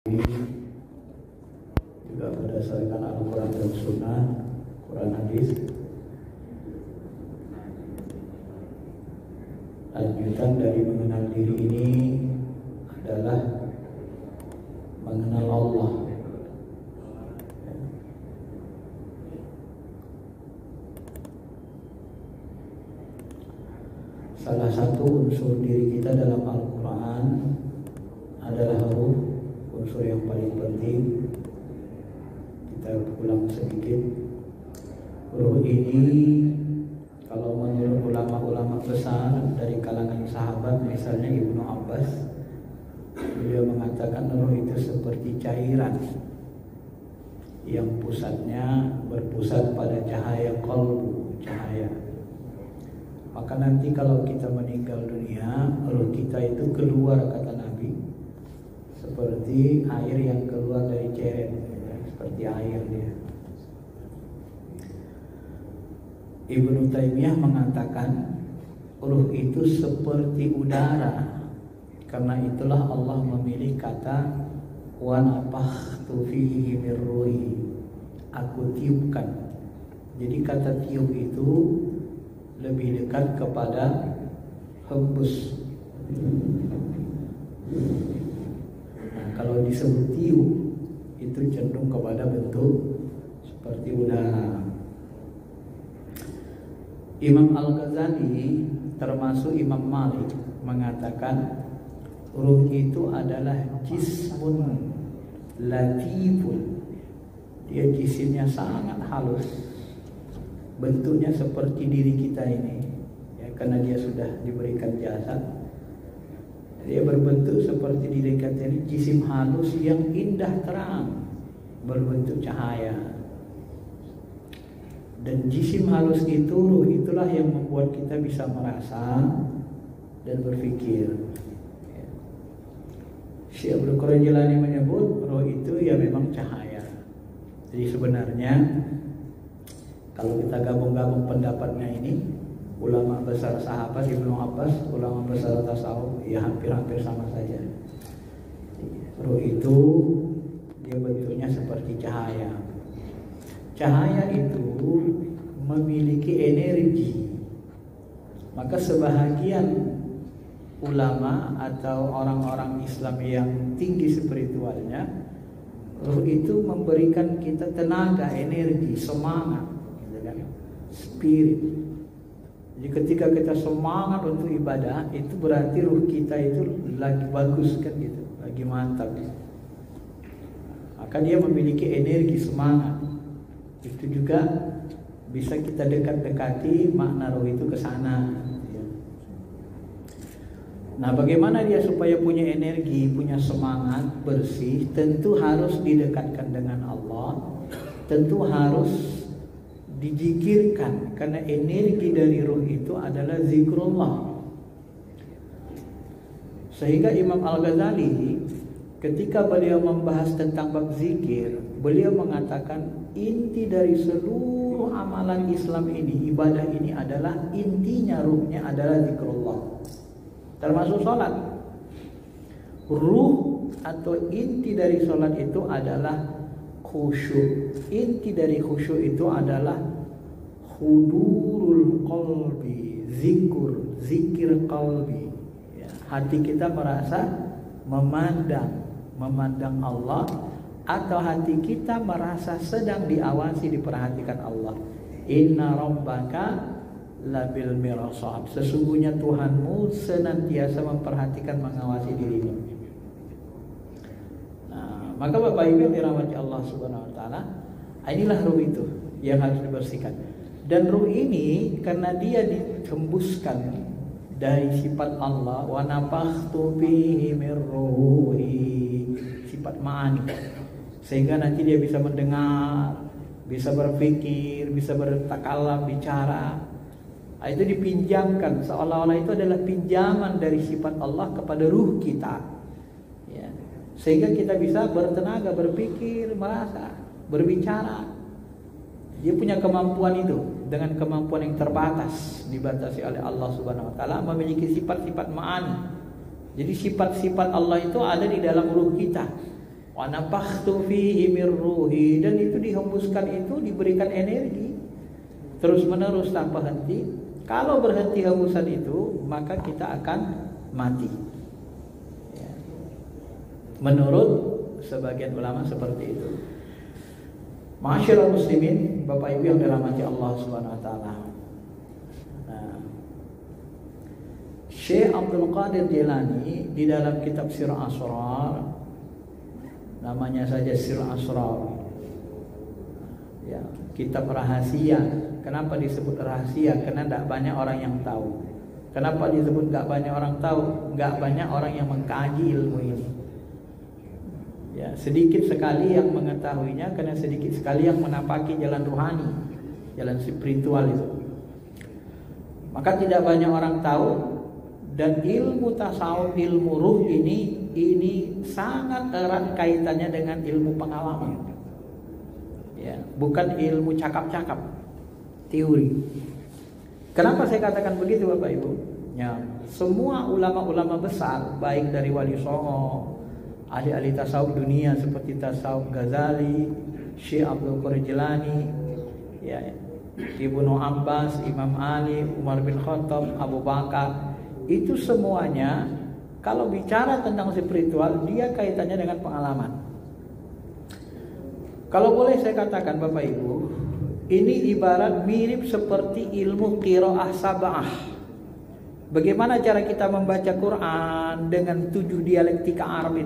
juga berdasarkan Al-Quran dan Sunnah, Quran Hadis. Lanjutan dari mengenal diri ini adalah mengenal Allah. Salah satu unsur diri kita dalam Al-Quran adalah ruh, unsur yang paling penting. Kita ulang sedikit. Ruh ini kalau menurut ulama-ulama besar dari kalangan sahabat, misalnya Ibnu Abbas, beliau mengatakan ruh itu seperti cairan yang pusatnya berpusat pada cahaya qalbu, cahaya. Maka nanti kalau kita meninggal dunia, ruh kita itu keluar, kata Nabi, seperti air yang keluar dari ceret, seperti air dia. Ibnu Taimiyah mengatakan ruh itu seperti udara. Karena itulah Allah memilih kata wa nafakhtu fihi min ruhi, aku tiupkan. Jadi kata tiup itu lebih dekat kepada hembus. Nah, kalau disebut tiup itu cenderung kepada bentuk seperti udara. Imam Al-Ghazali termasuk Imam Malik mengatakan ruh itu adalah jismun latifun. Dia jisimnya sangat halus, bentuknya seperti diri kita ini ya, karena dia sudah diberikan jasad. Dia berbentuk seperti diri kita ini, jisim halus yang indah terang, berbentuk cahaya. Dan jisim halus itu, ruh itulah yang membuat kita bisa merasa dan berpikir. Syekh Abdul Qadir Jilani menyebut roh itu ya memang cahaya. Jadi sebenarnya kalau kita gabung-gabung pendapatnya ini, ulama besar sahabat Ibnu Abbas, ulama besar tasawuf, ya hampir-hampir sama saja. Roh itu dia bentuknya seperti cahaya. Cahaya itu memiliki energi. Maka sebahagian ulama atau orang-orang Islam yang tinggi spiritualnya, ruh itu memberikan kita tenaga, energi, semangat, gitu kan? Spirit. Jadi ketika kita semangat untuk ibadah, itu berarti ruh kita itu lagi bagus kan gitu, lagi mantap. Maka dia memiliki energi, semangat. Itu juga bisa kita dekat-dekati makna roh itu ke sana. Nah, bagaimana dia supaya punya energi, punya semangat, bersih? Tentu harus didekatkan dengan Allah. Tentu harus dijikirkan, karena energi dari ruh itu adalah zikrullah. Sehingga Imam Al-Ghazali ketika beliau membahas tentang bab zikir, beliau mengatakan inti dari seluruh amalan Islam ini, ibadah ini adalah intinya, ruhnya adalah zikrullah. Termasuk sholat. Ruh atau inti dari sholat itu adalah khusyuk. Inti dari khusyuk itu adalah hudurul qalbi, zikir qalbi ya, hati kita merasa memandang Allah, atau hati kita merasa sedang diawasi, diperhatikan Allah. Inna rabbaka labil mirsad, sesungguhnya Tuhanmu senantiasa memperhatikan, mengawasi dirimu. Nah, maka Bapak Ibu yang dirahmati Allah Subhanahu wa taala, inilah ruh itu yang harus dibersihkan. Dan ruh ini karena dia ditembuskan dari sifat Allah, wa nafakhtu fihi min ruhi, sifat ma'ani, sehingga nanti dia bisa mendengar, bisa berpikir, bisa bertakalam, bicara. Itu dipinjamkan, seolah-olah itu adalah pinjaman dari sifat Allah kepada ruh kita ya. Sehingga kita bisa bertenaga, berpikir, merasa, berbicara. Dia punya kemampuan itu, dengan kemampuan yang terbatas, dibatasi oleh Allah Subhanahu wa taala, memiliki sifat-sifat ma'ani. Jadi sifat-sifat Allah itu ada di dalam ruh kita. Wa nafakhtu fihi min ruhi, dan itu dihembuskan, itu diberikan energi terus menerus tanpa henti. Kalau berhenti hembusan itu, maka kita akan mati. Ya. Menurut sebagian ulama seperti itu. Ma'asyiral muslimin, Bapak Ibu yang dirahmati Allah Subhanahu wa taala. Syekh Abdul Qadir Jilani di dalam kitab Sir Asrar, namanya saja Sir Asrar, ya, kitab rahasia. Kenapa disebut rahasia? Karena tidak banyak orang yang tahu. Kenapa disebut tidak banyak orang tahu? Tidak banyak orang yang mengkaji ilmu ini. Ya, sedikit sekali yang mengetahuinya, karena sedikit sekali yang menapaki jalan ruhani, jalan spiritual itu. Maka tidak banyak orang tahu. Dan ilmu tasawuf, ilmu ruh ini sangat erat kaitannya dengan ilmu pengalaman. Ya, bukan ilmu cakap-cakap, teori. Kenapa saya katakan begitu, Bapak Ibu? Ya, semua ulama-ulama besar, baik dari Wali Songo, ahli-ahli tasawuf dunia seperti tasawuf Ghazali, Syekh Abdul Qadir Jilani, ya, Ibnu Abbas, Imam Ali, Umar bin Khattab, Abu Bakar, itu semuanya kalau bicara tentang spiritual, dia kaitannya dengan pengalaman. Kalau boleh saya katakan, Bapak Ibu, ini ibarat mirip seperti ilmu qiraah sab'ah. Bagaimana cara kita membaca Quran dengan 7 dialektika Arab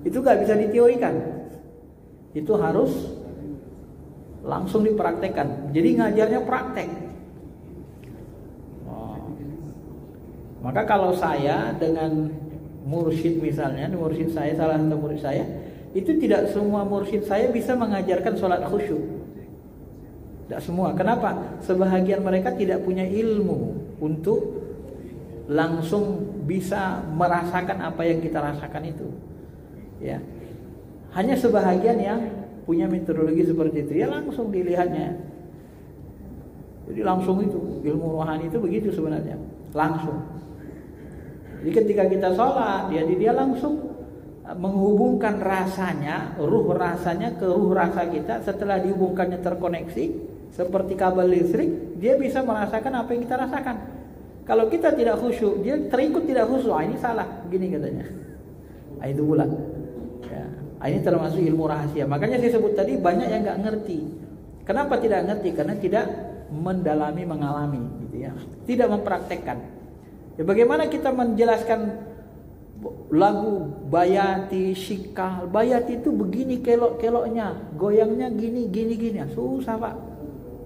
itu gak bisa diteorikan. Itu harus langsung dipraktekkan. Jadi ngajarnya praktek. Maka kalau saya dengan mursyid misalnya, mursyid saya, salah satu mursyid saya, itu tidak semua mursyid saya bisa mengajarkan sholat khusyuk. Tidak semua. Kenapa? Sebahagian mereka tidak punya ilmu untuk langsung bisa merasakan apa yang kita rasakan itu. Ya. Hanya sebahagian yang punya metodologi seperti itu, ya langsung dilihatnya. Jadi langsung itu, ilmu rohani itu begitu sebenarnya, langsung. Jadi ketika kita sholat, dia langsung menghubungkan rasanya, ruh rasanya ke ruh rasa kita. Setelah dihubungkannya terkoneksi seperti kabel listrik, dia bisa merasakan apa yang kita rasakan. Kalau kita tidak khusyuk, dia terikut tidak khusyuk. Ini salah, gini katanya. Itu pula. Ya, ini termasuk ilmu rahasia. Makanya saya sebut tadi banyak yang nggak ngerti. Kenapa tidak ngerti? Karena tidak mendalami, mengalami, gitu ya. Tidak mempraktekkan. Ya, bagaimana kita menjelaskan lagu Bayati, Syikal? Bayati itu begini kelok-keloknya, goyangnya gini. Susah, Pak.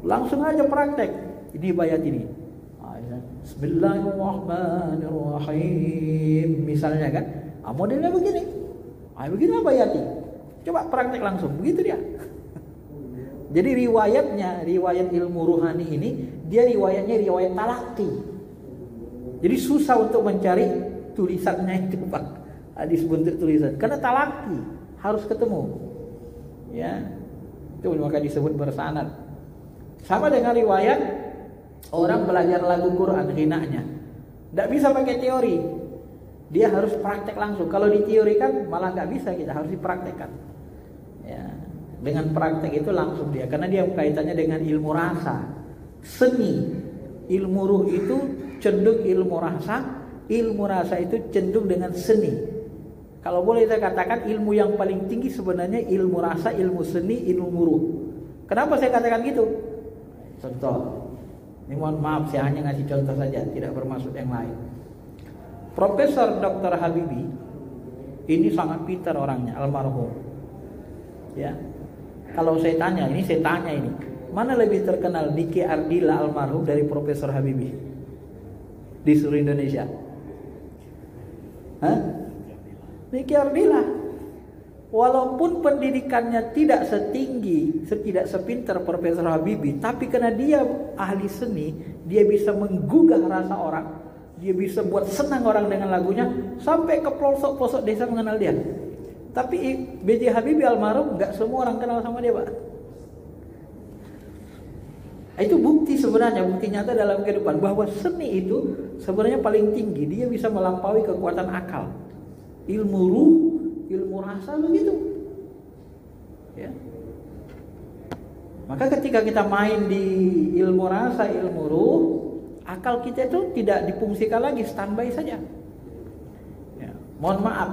Langsung aja praktek. Ini Bayati ini. Bismillahirrahmanirrahim. Misalnya kan, modelnya begini. Begini Bayati. Coba praktek langsung. Begitu dia. Jadi riwayat ilmu ruhani ini, dia riwayatnya riwayat talaki. Jadi susah untuk mencari tulisannya itu, Pak. Hadis buntut tulisan. Karena talaki harus ketemu. Ya. Itu maka disebut bersanad. Sama dengan riwayat orang belajar lagu Quran ghinanya. Tidak bisa pakai teori. Dia harus praktek langsung. Kalau diteorikan malah nggak bisa, kita harus dipraktekkan. Ya. Dengan praktek itu langsung dia, karena dia kaitannya dengan ilmu rasa, seni. Ilmu ruh itu cenderung ilmu rasa itu cenderung dengan seni. Kalau boleh saya katakan, ilmu yang paling tinggi sebenarnya ilmu rasa, ilmu seni, ilmu ruh. Kenapa saya katakan gitu? Contoh, ini mohon maaf, saya hanya ngasih contoh saja, tidak bermaksud yang lain. Profesor Dr. Habibie ini sangat pintar orangnya, almarhum. Ya, kalau saya tanya ini, mana lebih terkenal Niki Ardila almarhum dari Profesor Habibie di seluruh Indonesia? Niki Ardila. Walaupun pendidikannya tidak setinggi, tidak sepintar Profesor Habibie, tapi karena dia ahli seni, dia bisa menggugah rasa orang, dia bisa buat senang orang dengan lagunya, sampai ke pelosok-pelosok desa mengenal dia. Tapi B.J. Habibie almarhum nggak semua orang kenal sama dia, Pak. Itu bukti sebenarnya, bukti nyata dalam kehidupan bahwa seni itu sebenarnya paling tinggi. Dia bisa melampaui kekuatan akal. Ilmu ruh, ilmu rasa begitu. Ya. Maka ketika kita main di ilmu rasa, ilmu ruh, akal kita itu tidak difungsikan lagi, standby saja. Ya. Mohon maaf,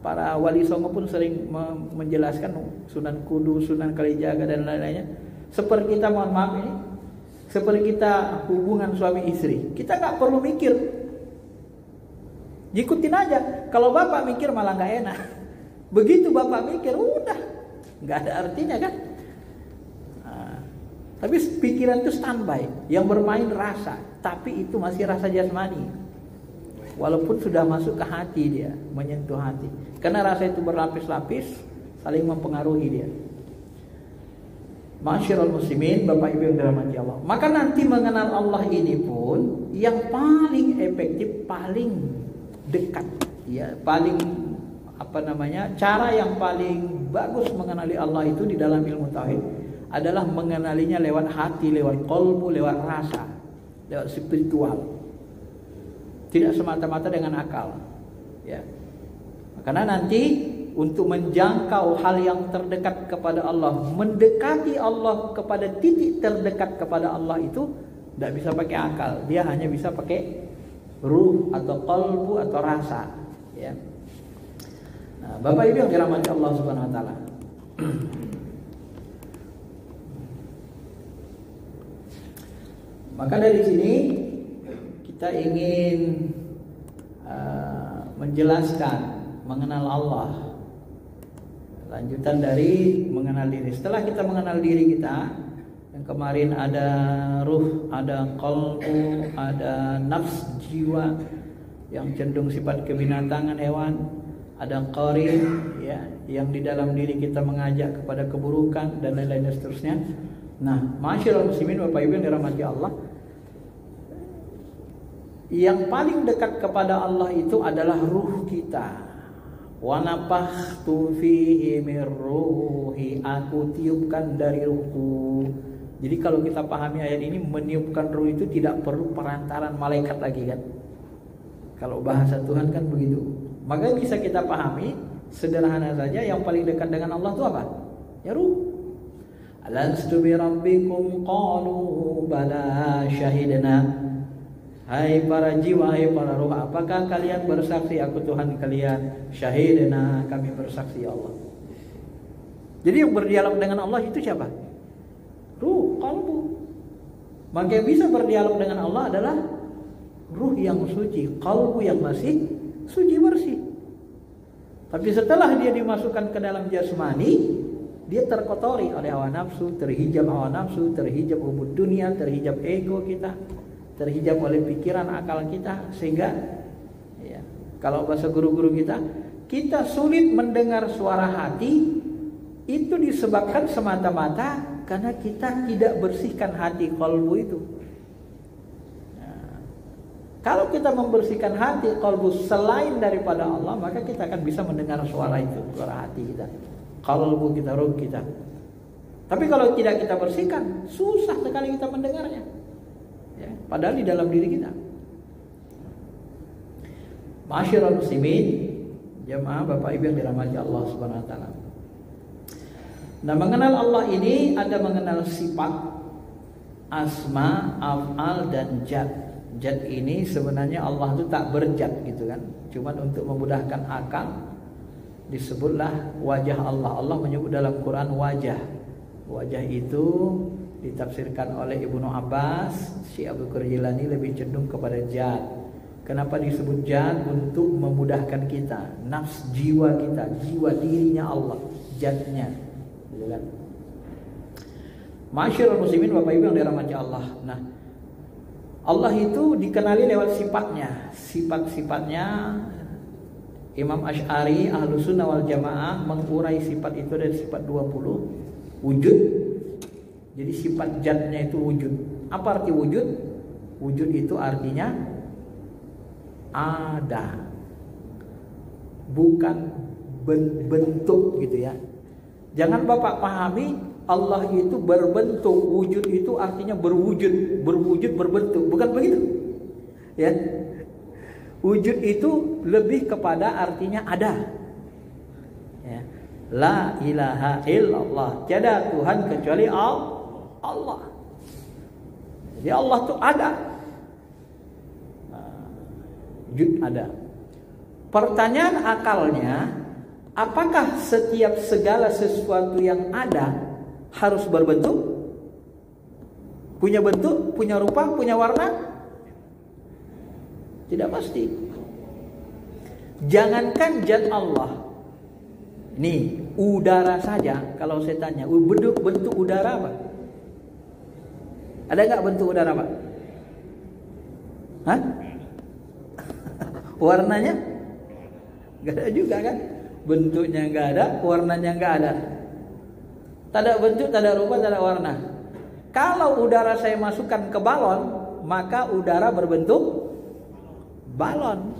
para wali songo pun sering menjelaskan Sunan Kudus, Sunan Kalijaga dan lain-lainnya. Seperti kita, mohon maaf ini, seperti kita hubungan suami istri, kita nggak perlu mikir, ikutin aja. Kalau bapak mikir malah nggak enak. Begitu bapak mikir, udah nggak ada artinya kan. Tapi pikiran itu standby, yang bermain rasa, tapi itu masih rasa jasmani. Walaupun sudah masuk ke hati dia, menyentuh hati. Karena rasa itu berlapis-lapis, saling mempengaruhi dia. Masyarul muslimin, Bapak Ibu yang dirahmati Allah. Maka nanti mengenal Allah ini pun yang paling efektif, paling dekat, ya, paling cara yang paling bagus mengenali Allah itu di dalam ilmu tauhid adalah mengenalinya lewat hati, lewat qalbu, lewat rasa, lewat spiritual. Tidak semata-mata dengan akal. Ya. Karena nanti untuk menjangkau hal yang terdekat kepada Allah, mendekati Allah kepada titik terdekat kepada Allah itu tidak bisa pakai akal. Dia hanya bisa pakai ruh atau qalbu atau rasa. Ya. Nah, Bapak Ibu yang dirahmati Allah Subhanahu Wa Taala. Maka dari sini kita ingin menjelaskan mengenal Allah. Lanjutan dari mengenal diri. Setelah kita mengenal diri kita, yang kemarin ada ruh, ada qalbu, ada nafs, jiwa yang cenderung sifat kebinatangan, hewan, ada qarin, ya, yang di dalam diri kita mengajak kepada keburukan dan lain-lain dan seterusnya. Nah, masyaallah muslimin, Bapak Ibu yang dirahmati Allah, yang paling dekat kepada Allah itu adalah ruh kita. Wa nafakhtu fihi mir ruhi, aku tiupkan dari ruhku. Jadi kalau kita pahami ayat ini, meniupkan ruh itu tidak perlu perantaran malaikat lagi kan. Kalau bahasa Tuhan kan begitu. Maka bisa kita pahami sederhana saja, yang paling dekat dengan Allah itu apa? Ya ruh. Alastu bi rabbikum qalu bala syahidna. Hai para jiwa, hai para ruh, apakah kalian bersaksi aku Tuhan kalian? Syahidna, kami bersaksi ya Allah. Jadi yang berdialog dengan Allah itu siapa? Ruh, qalbu. Maka yang bisa berdialog dengan Allah adalah ruh yang suci, qalbu yang masih suci bersih. Tapi setelah dia dimasukkan ke dalam jasmani, dia terkotori oleh hawa nafsu, terhijab hawa nafsu, terhijab ubud dunia, terhijab ego kita, terhijab oleh pikiran akal kita, sehingga ya, kalau bahasa guru-guru kita sulit mendengar suara hati. Itu disebabkan semata-mata karena kita tidak bersihkan hati qalbu itu. Nah, kalau kita membersihkan hati qalbu selain daripada Allah, maka kita akan bisa mendengar suara itu, suara hati kita, qalbu kita, ruh kita. Tapi kalau tidak kita bersihkan, susah sekali kita mendengarnya. Ya, padahal di dalam diri kita. Masyarul muslimin, jemaah Bapak Ibu yang dirahmati Allah Subhanahu Wa Taala. Nah, mengenal Allah ini ada mengenal sifat, asma, af'al dan zat. Zat ini sebenarnya Allah itu tak berzat gitu kan. Cuman untuk memudahkan akal disebutlah wajah Allah. Allah menyebut dalam Quran wajah. Wajah itu ditafsirkan oleh Ibnu Abbas, Syekh Abdul Qadir Jilani lebih cenderung kepada zat. Kenapa disebut zat? Untuk memudahkan kita, nafs jiwa kita, jiwa dirinya Allah, zatnya. Masyarul muslimin, Bapak Ibu yang dirahmati Allah. Nah, Allah itu dikenali lewat sifatnya. Sifat-sifatnya Imam Asy'ari Ahlus Sunnah wal Jamaah mengurai sifat itu dari sifat 20 wujud. Jadi sifat zatnya itu wujud. Apa arti wujud? Wujud itu artinya ada, bukan bentuk gitu ya. Jangan Bapak pahami Allah itu berbentuk. Wujud itu artinya berwujud, berwujud berbentuk, bukan begitu. Ya. Wujud itu lebih kepada artinya ada. Ya. La ilaha illallah. Tiada Tuhan kecuali Allah. Jadi Allah itu ada. Wujud ada. Pertanyaan akalnya, apakah setiap segala sesuatu yang ada harus berbentuk? Punya bentuk, punya rupa, punya warna? Tidak pasti. Jangankan zat Allah. Nih, udara saja, kalau saya tanya, bentuk udara apa? Ada nggak bentuk udara, Pak? Hah? Warnanya? Nggak ada juga kan? Bentuknya nggak ada, warnanya nggak ada. Tak ada bentuk, tak ada rupa, tak ada warna. Kalau udara saya masukkan ke balon, maka udara berbentuk balon.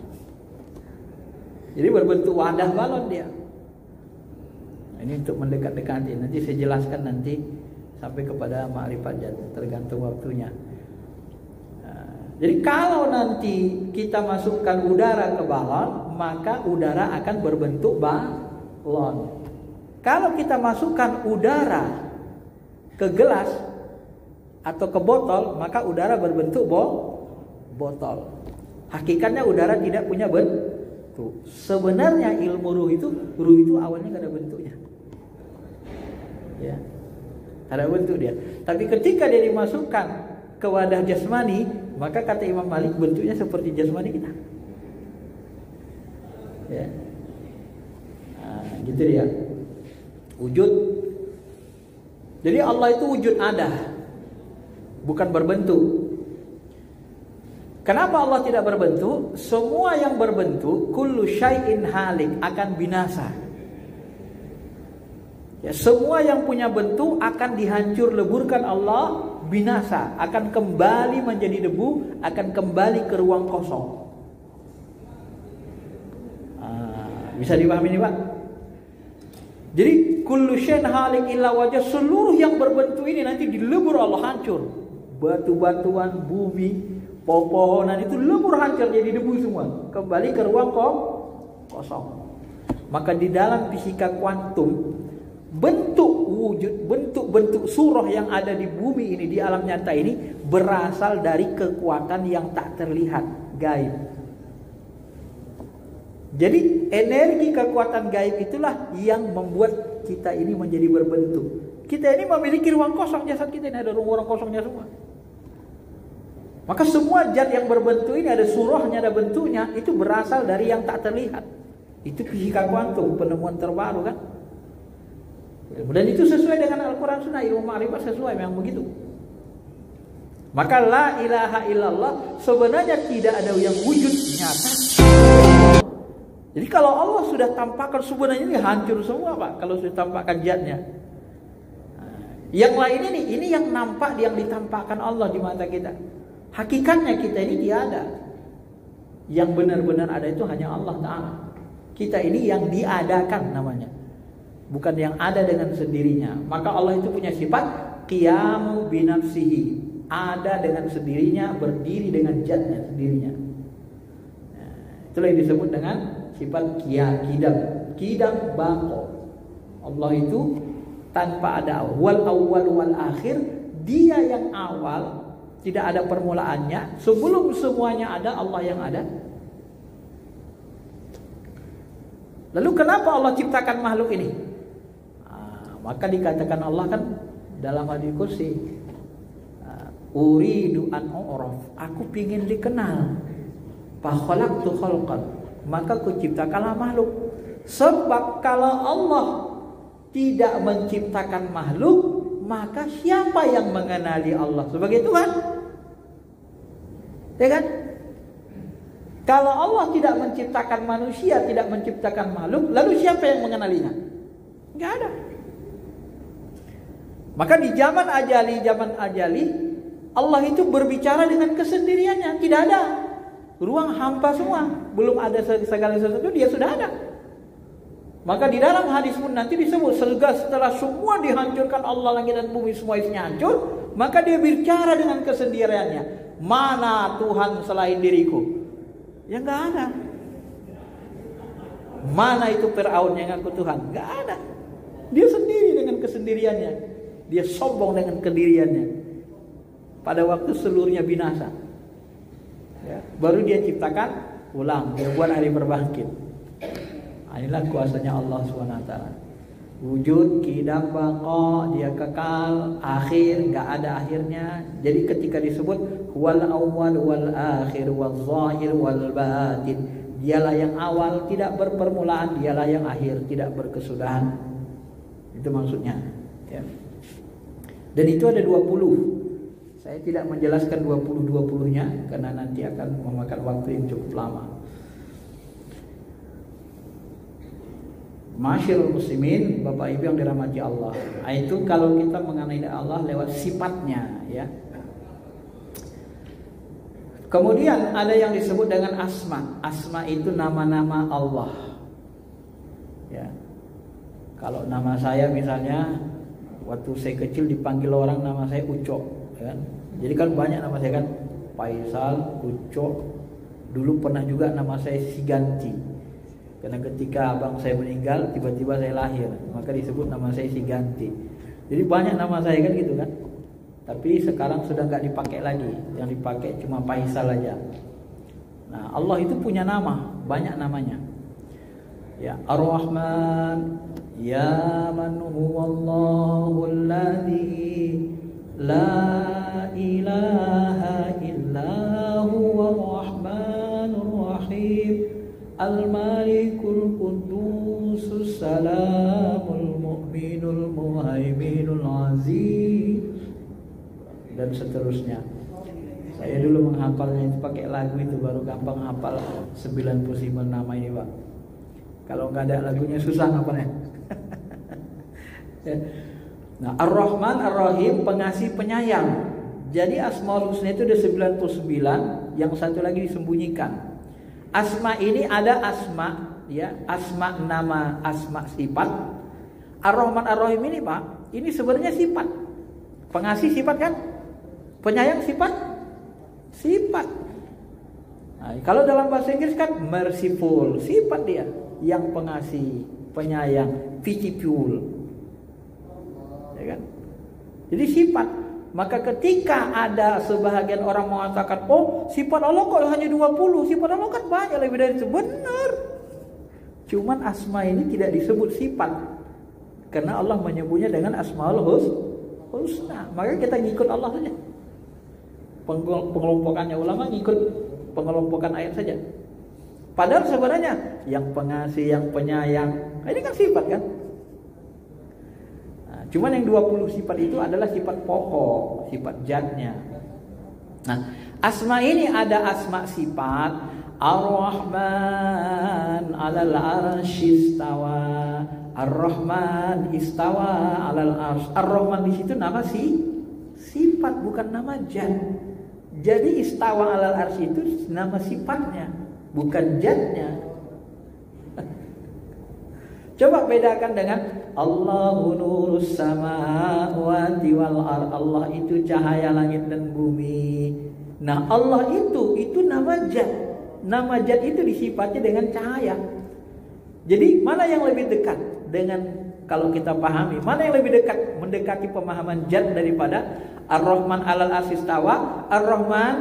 Jadi berbentuk wadah balon dia. Ini untuk mendekat-dekati. Nanti saya jelaskan nanti sampai kepada ma'rifat zat, tergantung waktunya. Jadi kalau nanti kita masukkan udara ke balon, maka udara akan berbentuk balon. Kalau kita masukkan udara ke gelas atau ke botol, maka udara berbentuk botol. Hakikatnya udara tidak punya bentuk. Sebenarnya ilmu ruh itu awalnya nggak ada bentuknya. Ya, ada bentuk dia. Tapi ketika dia dimasukkan ke wadah jasmani, maka kata Imam Malik bentuknya seperti jasmani kita. Ya, gitu dia. Wujud. Jadi Allah itu wujud ada, bukan berbentuk. Kenapa Allah tidak berbentuk? Semua yang berbentuk, kullu syai'in halik, akan binasa. Ya, semua yang punya bentuk akan dihancur leburkan Allah, binasa, akan kembali menjadi debu, akan kembali ke ruang kosong. Bisa dipahami ini, Pak? Jadi kullu syai'in halik illa wajah, seluruh yang berbentuk ini nanti dilebur Allah, hancur. Batu-batuan, bumi, pohon-pohonan itu lebur, hancur jadi debu semua, kembali ke ruang kosong. Maka di dalam fisika kuantum, bentuk wujud, bentuk-bentuk surah yang ada di bumi ini, di alam nyata ini, berasal dari kekuatan yang tak terlihat, gaib. Jadi energi kekuatan gaib itulah yang membuat kita ini menjadi berbentuk. Kita ini memiliki ruang kosong, jasad kita ini ada ruang kosongnya semua. Maka semua zat yang berbentuk ini ada surahnya, ada bentuknya, itu berasal dari yang tak terlihat. Itu fisika kuantum, penemuan terbaru kan. Dan itu sesuai dengan Al-Quran Sunnah, ilmu ma'rifat sesuai, memang begitu. Maka la ilaha illallah, sebenarnya tidak ada yang wujud nyata. Jadi kalau Allah sudah tampakkan, sebenarnya ini hancur semua, Pak. Kalau sudah tampakkan zatnya. Yang lain ini yang nampak, yang ditampakkan Allah di mata kita. Hakikatnya kita ini tiada. Yang benar-benar ada itu hanya Allah Ta'ala. Kita ini yang diadakan namanya, bukan yang ada dengan sendirinya. Maka Allah itu punya sifat qiyamu binafsihi, ada dengan sendirinya, berdiri dengan zatnya sendirinya. Itulah yang disebut dengan sifat qidam baqo. Allah itu tanpa ada wal awwal wal akhir, dia yang awal, tidak ada permulaannya. Sebelum semuanya ada, Allah yang ada. Lalu kenapa Allah ciptakan makhluk ini? Maka dikatakan Allah kan dalam hadis kursi, uridu an u'raf, aku ingin dikenal. Fa khalaqtu khalqan, maka kuciptakanlah makhluk. Sebab kalau Allah tidak menciptakan makhluk, maka siapa yang mengenali Allah sebagai Tuhan? Ya kan? Kalau Allah tidak menciptakan manusia, tidak menciptakan makhluk, lalu siapa yang mengenalinya? Enggak ada. Maka di zaman ajali, Allah itu berbicara dengan kesendiriannya, tidak ada ruang hampa semua, belum ada segala sesuatu, dia sudah ada. Maka di dalam hadis pun nanti disebut, setelah semua dihancurkan Allah, langit dan bumi semua isinya hancur, maka dia bicara dengan kesendiriannya. Mana Tuhan selain diriku? Ya nggak ada. Mana itu Fir'aun yang ngaku Tuhan? Nggak ada. kesendiriannya. Dia sombong dengan kediriannya. Pada waktu seluruhnya binasa. Ya, baru dia ciptakan ulang, dia buat hari berbangkit. Inilah kuasanya Allah SWT. Wujud, qidam, baqa, dia kekal, akhir, enggak ada akhirnya. Jadi ketika disebut wal awwal wal akhir wal zahir wal batin, dialah yang awal, tidak berpermulaan, dialah yang akhir, tidak berkesudahan. Itu maksudnya, ya. Dan itu ada 20. Saya tidak menjelaskan 20-20-nya karena nanti akan memakan waktu yang cukup lama. Masyarul muslimin, Bapak Ibu yang dirahmati Allah. Itu kalau kita mengenai Allah lewat sifatnya, ya. Kemudian ada yang disebut dengan asma. Asma itu nama-nama Allah. Ya. Kalau nama saya misalnya waktu saya kecil dipanggil orang nama saya Ucok, kan? Jadi kan banyak nama saya kan, Faisal, Ucok. Dulu pernah juga nama saya Siganti. Karena ketika abang saya meninggal, tiba-tiba saya lahir, maka disebut nama saya Siganti. Jadi banyak nama saya kan gitu kan. Tapi sekarang sudah nggak dipakai lagi. Yang dipakai cuma Faisal aja. Nah, Allah itu punya nama, banyak namanya. Ya, Ar-Rahman, ya man huwallahu alladzi la ilaha illa huwar rahmanur rahim. Al-Malikul Qudusus Salamul Mu'minul Muhaiminul Aziz, dan seterusnya. Saya dulu menghafalnya itu pakai lagu itu, baru gampang hafal 95 nama ini, Pak. Kalau nggak ada lagunya susah hafalnya. Nah, Ar-Rahman Ar-Rahim, pengasih penyayang. Jadi Asmaul Husna itu ada 99, yang satu lagi disembunyikan. Asma ini ada asma, ya, asma nama, asma sifat. Ar-Rahman Ar-Rahim ini, Pak, ini sebenarnya sifat. Pengasih sifat kan? Penyayang sifat? Sifat. Nah, kalau dalam bahasa Inggris kan merciful, sifat dia, yang pengasih, penyayang, pitiful. Ya kan? Jadi sifat. Maka ketika ada sebahagian orang mengatakan, oh sifat Allah kok hanya 20, sifat Allah kan banyak lebih dari itu. Benar. Cuman asma ini tidak disebut sifat, karena Allah menyebutnya dengan Asmaul Husna. Maka kita ngikut Allah saja. Pengelompokannya ulama ngikut pengelompokan ayat saja. Padahal sebenarnya yang pengasih, yang penyayang, ini kan sifat kan. Cuman yang 20 sifat itu adalah sifat pokok, sifat zatnya. Nah, asma ini ada asma sifat. Ar-Rahman 'alal 'arsy istawa. Ar-Rahman istawa 'alal 'arsy. Ar-Rahman di situ nama sifat, bukan nama zat. Jadi istawa 'alal 'arsy itu nama sifatnya, bukan zatnya. Coba bedakan dengan Allahu nurus samawati wal ard. Allah itu cahaya langit dan bumi. Nah, Allah itu nama zat. Nama zat itu disifati dengan cahaya. Jadi mana yang lebih dekat dengan, kalau kita pahami, mana yang lebih dekat mendekati pemahaman zat daripada Ar-Rahman 'alal 'arsy istawa? Ar-Rahman,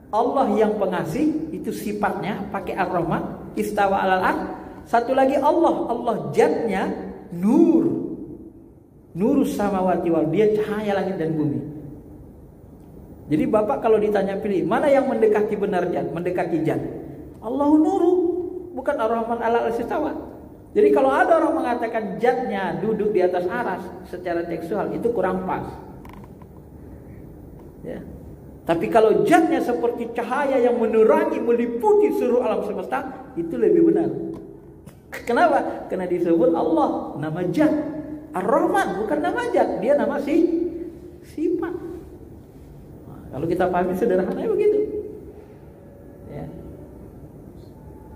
Allah yang pengasih, itu sifatnya pakai Ar-Rahman, istawa 'alal 'arsy. Satu lagi Allah zatnya nurus samawati wal, dia cahaya langit dan bumi. Jadi Bapak kalau ditanya pilih mana yang mendekati benar zat, mendekati zat, Allahu nuru, bukan Ar-Rahman 'alal 'arsy istawa. Jadi kalau ada orang mengatakan zatnya duduk di atas aras secara tekstual, itu kurang pas. Ya. Tapi kalau zatnya seperti cahaya yang menerangi, meliputi seluruh alam semesta, itu lebih benar. Kenapa? Karena disebut Allah, nama zat. Ar-Rahman bukan nama zat, dia nama sifat. Nah, kalau kita pahami sederhananya begitu. Ya.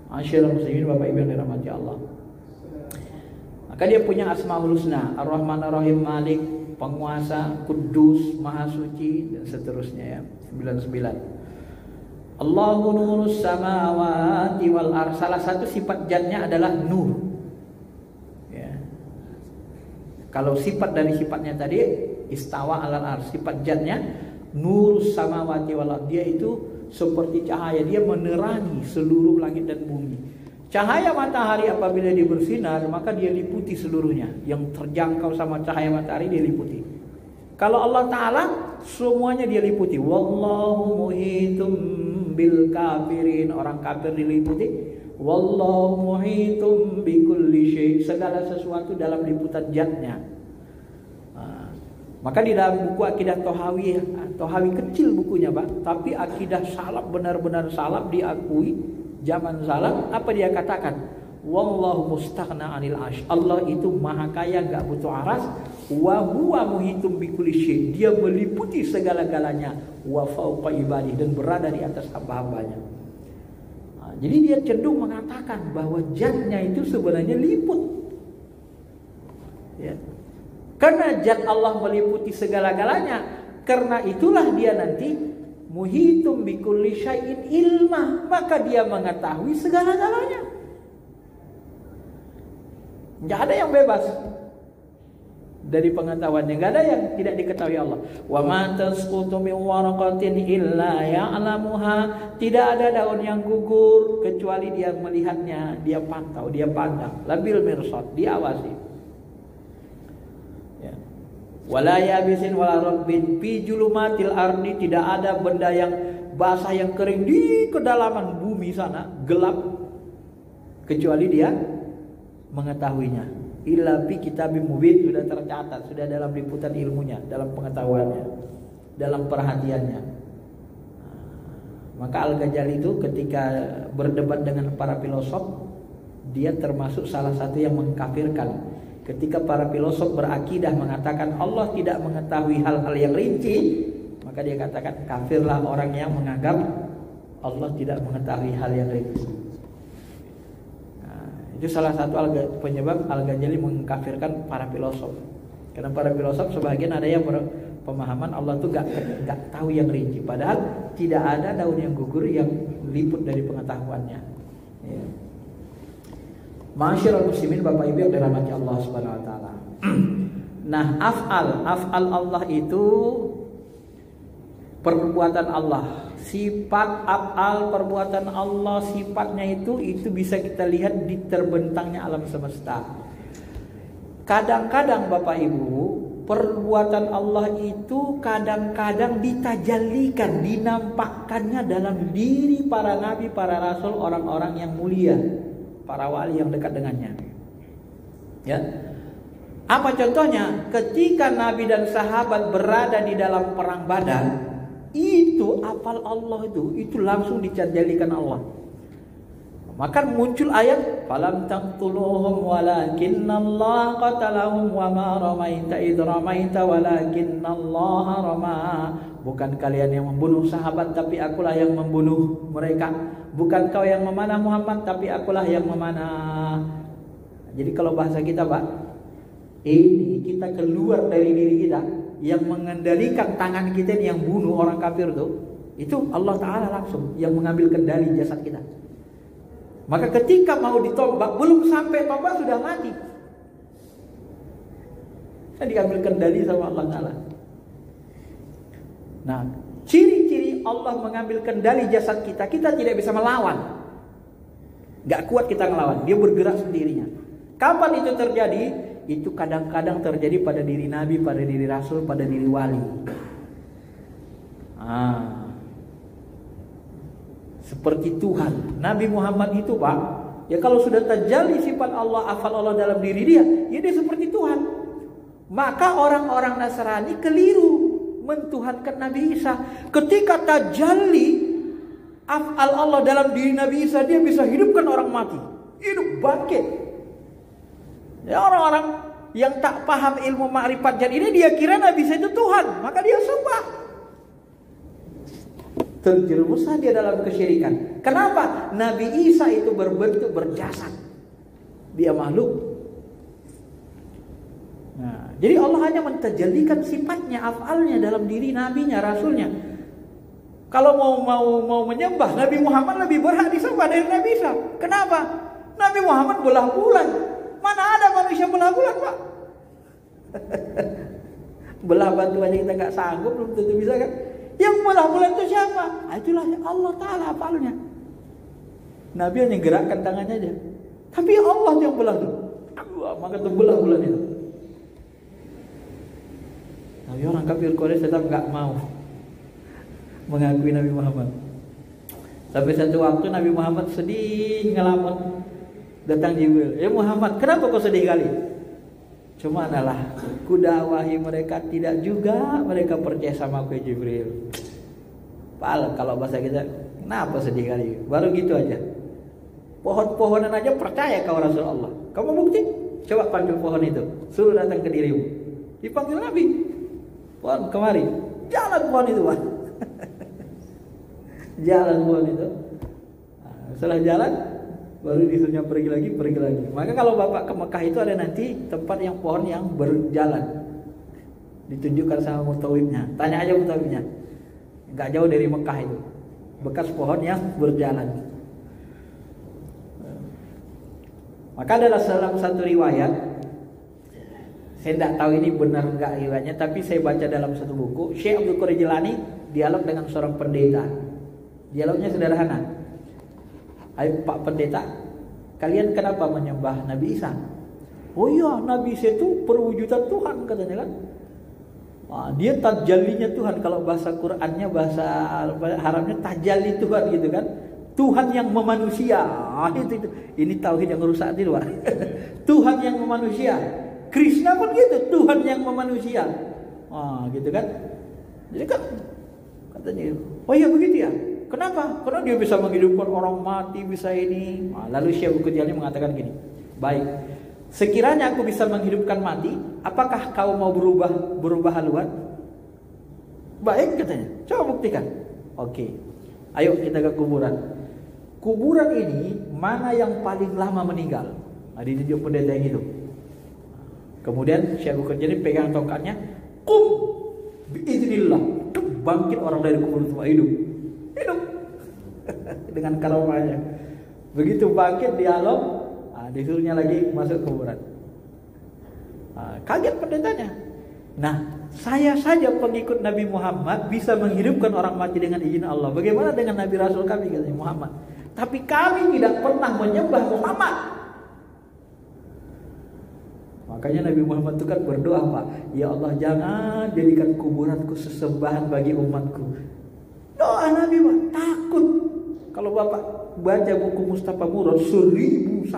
Masyaallah muslimin, Bapak Ibu yang dirahmati Allah. Maka dia punya Asmaul Husna, Ar-Rahman Ar-Rahim, Malik, penguasa, Kudus, Maha Suci, dan seterusnya ya. 99. Allahu nurus samawati wal ardh. Salah satu sifat zatnya adalah nur. Ya. Kalau sifat dari sifatnya tadi istawa alal arsy, sifat zatnya nurus samawati wal ardh, dia itu seperti cahaya, dia menerangi seluruh langit dan bumi. Cahaya matahari apabila dia bersinar, maka dia liputi seluruhnya. Yang terjangkau sama cahaya matahari dia liputi. Kalau Allah Ta'ala semuanya dia liputi. Wallahu muhitum bil kafirin, orang kafir diliputi. Wallahu muhitum bikulli syai, segala sesuatu dalam liputan zatnya. Maka di dalam buku akidah Tohawi kecil bukunya Pak, tapi akidah salaf benar-benar salaf diakui zaman salaf, apa dia katakan? Wallahu mustaghna 'anil 'arsy. Allah itu maha kaya, enggak butuh aras. Wa huwa muhitum bikulli syai, dia meliputi segala-galanya. Wa fauqa ibadih, dan berada di atas hamba-hambanya. Jadi dia cenderung mengatakan bahwa zatnya itu sebenarnya liput. Ya. Karena zat Allah meliputi segala-galanya, karena itulah dia nanti muhitum bikulli syai'in ilma, maka dia mengetahui segala-galanya. Enggak ada yang bebas dari pengetahuannya, enggak ada yang tidak diketahui Allah. Wa ma tasqutu min waraqatin illa ya'lamuha, tidak ada daun yang gugur kecuali dia melihatnya, dia pantau, dia pandang. Labil mirsad, diawasi. Ya. Wala yabisin wala rabbin fi julumatil ardi, tidak ada benda yang basah yang kering di kedalaman bumi sana, gelap, kecuali dia mengetahuinya. Illa fi kitabim mubin, sudah tercatat, sudah dalam liputan ilmunya, dalam pengetahuannya, dalam perhatiannya. Maka Al-Ghazali itu ketika berdebat dengan para filosof, dia termasuk salah satu yang mengkafirkan. Ketika para filosof berakidah mengatakan Allah tidak mengetahui hal-hal yang rinci, maka dia katakan kafirlah orang yang menganggap Allah tidak mengetahui hal yang rinci. Itu salah satu penyebab Al-Ghazali mengkafirkan para filosof. Karena para filosof sebagian ada yang berpemahaman Allah itu gak tahu yang rinci, padahal tidak ada daun yang gugur yang liput dari pengetahuannya. Ya. Ma'asyiral muslimin, Bapak Ibu yang dirahmati Allah Subhanahu wa taala. Nah, af'al Allah itu perbuatan Allah. Sifat af'al perbuatan Allah, sifatnya itu bisa kita lihat di terbentangnya alam semesta. Kadang-kadang Bapak Ibu, perbuatan Allah itu kadang-kadang ditajallikan, dinampakkannya dalam diri para nabi, para rasul, orang-orang yang mulia, para wali yang dekat dengannya. Ya. Apa contohnya? Ketika nabi dan sahabat berada di dalam perang Badar, itu afal Allah itu langsung ditajallikan Allah. Maka muncul ayat falam taqtuluhum walakinnallaha qatalahum wa ma ramaita id ramaita walakinnallaha rama. Bukan kalian yang membunuh sahabat, tapi akulah yang membunuh mereka. Bukan kau yang memanah Muhammad, tapi akulah yang memanah. Jadi kalau bahasa kita, Pak, ini kita keluar dari diri kita, yang mengendalikan tangan kita yang bunuh orang kafir itu Allah Ta'ala langsung yang mengambil kendali jasad kita. Maka ketika mau ditombak, belum sampai tombak sudah mati, diambil kendali sama Allah Ta'ala. Nah, ciri-ciri Allah mengambil kendali jasad kita, kita tidak bisa melawan, gak kuat kita melawan, dia bergerak sendirinya. Kapan itu terjadi? Itu kadang-kadang terjadi pada diri nabi, pada diri rasul, pada diri wali. Seperti Tuhan, Nabi Muhammad itu, Pak, ya kalau sudah terjadi sifat Allah, afal Allah dalam diri dia, ya dia seperti Tuhan. Maka orang-orang Nasrani keliru mentuhankan Nabi Isa. Ketika tajalli afal Allah dalam diri Nabi Isa, dia bisa hidupkan orang mati, hidup bangkit. Ya, orang-orang yang tak paham ilmu ma'rifat zat ini, dia kira Nabi Isa itu Tuhan, maka dia sembah. Terjerumuslah dia dalam kesyirikan. Kenapa? Nabi Isa itu berbentuk berjasad, dia makhluk. Nah, jadi Allah hanya mentajallikan sifatnya, afalnya dalam diri nabinya, rasulnya. Kalau mau menyembah Nabi Muhammad lebih berhak disembah dari Nabi Isa. Kenapa? Nabi Muhammad belah bulan. Mana ada manusia belah bulan, Pak? Belah batu aja kita nggak sanggup, belum tentu bisa kan? Yang belah bulan itu siapa? Itulah Allah Ta'ala hafalnya. Nabi hanya gerakkan tangannya aja. Tapi Allah yang belah tuh. Maka terbelah bulan itu. Tapi orang kafir Quraisy tetap nggak mau mengakui Nabi Muhammad. Sampai satu waktu Nabi Muhammad sedih ngelamun. Datang Jibril. Ya Muhammad, kenapa kau sedih kali? Cuma adalah kudakwahi mereka, tidak juga mereka percaya sama aku Jibril. Kalau bahasa kita, kenapa sedih kali? Baru gitu aja. Pohon-pohonan aja percaya kau Rasulullah. Kamu bukti? Coba panggil pohon itu, suruh datang ke dirimu. Dipanggil Nabi. Pohon kemari. Jalan pohon itu, Pak. Jalan pohon itu. Setelah jalan, baru disuruhnya pergi lagi. Maka kalau Bapak ke Mekah itu ada nanti tempat yang pohon yang berjalan. Ditunjukkan sama mutawibnya. Tanya aja mutawibnya. Enggak jauh dari Mekah itu. Bekas pohon yang berjalan. Maka adalah salah satu riwayat, saya tidak tahu ini benar enggak riwayatnya, tapi saya baca dalam satu buku, Syekh Abdul Qadir Jilani dialog dengan seorang pendeta. Dialognya sederhana. Ayo Pak Pendeta, kalian kenapa menyembah Nabi Isa? Oh iya, Nabi Isa itu perwujudan Tuhan katanya kan. Dia tajallinya Tuhan. Kalau bahasa Qur'annya, bahasa Arabnya tajalli Tuhan gitu kan. Tuhan yang memanusia. Itu. Ini tauhid yang rusak di luar. Tuhan yang memanusia. Krishna pun gitu, Tuhan yang memanusia. Gitu kan. Jadi kan katanya, oh iya begitu ya. Kenapa? Karena dia bisa menghidupkan orang mati, bisa ini. Lalu Syekh Abdul Qadir mengatakan gini, baik, sekiranya aku bisa menghidupkan mati, apakah kau mau berubah haluan? Baik katanya, coba buktikan. Oke, ayo kita ke kuburan. Kuburan ini mana yang paling lama meninggal? Ditunjuk pendeta yang itu. Kemudian Syekh Abdul Qadir pegang tongkatnya, kum biiznillah, bangkit orang dari kubur semua hidup dengan karomahnya. Begitu bangkit dialog, disuruhnya lagi masuk kuburan. Kaget pendetanya. Nah, saya saja pengikut Nabi Muhammad bisa menghidupkan orang mati dengan izin Allah. Bagaimana dengan Nabi Rasul kami katanya Muhammad? Tapi kami tidak pernah menyembah Muhammad. Makanya Nabi Muhammad itu kan berdoa, Pak, ya Allah jangan jadikan kuburanku sesembahan bagi umatku. Doa Nabi, Pak, takut. Kalau Bapak baca buku Mustafa Murad 1001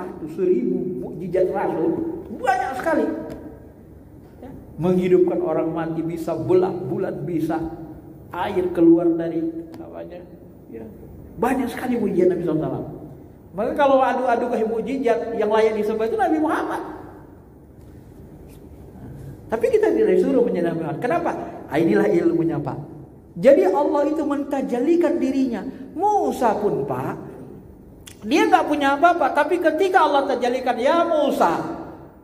mukjizat Rasul, banyak sekali. Ya, menghidupkan orang mati, bisa belah bulan, bisa air keluar dari apanya. Ya, banyak sekali mukjizat Nabi SAW. Maka kalau adu-adu ke mukjizat yang layak disembah itu Nabi Muhammad. Tapi kita tidak disuruh menyembah Muhammad. Kenapa? Inilah ilmunya, Pak. Jadi Allah itu mentajalikan dirinya. Musa pun, Pak, dia nggak punya apa-apa. Tapi ketika Allah tajalikan, ya Musa,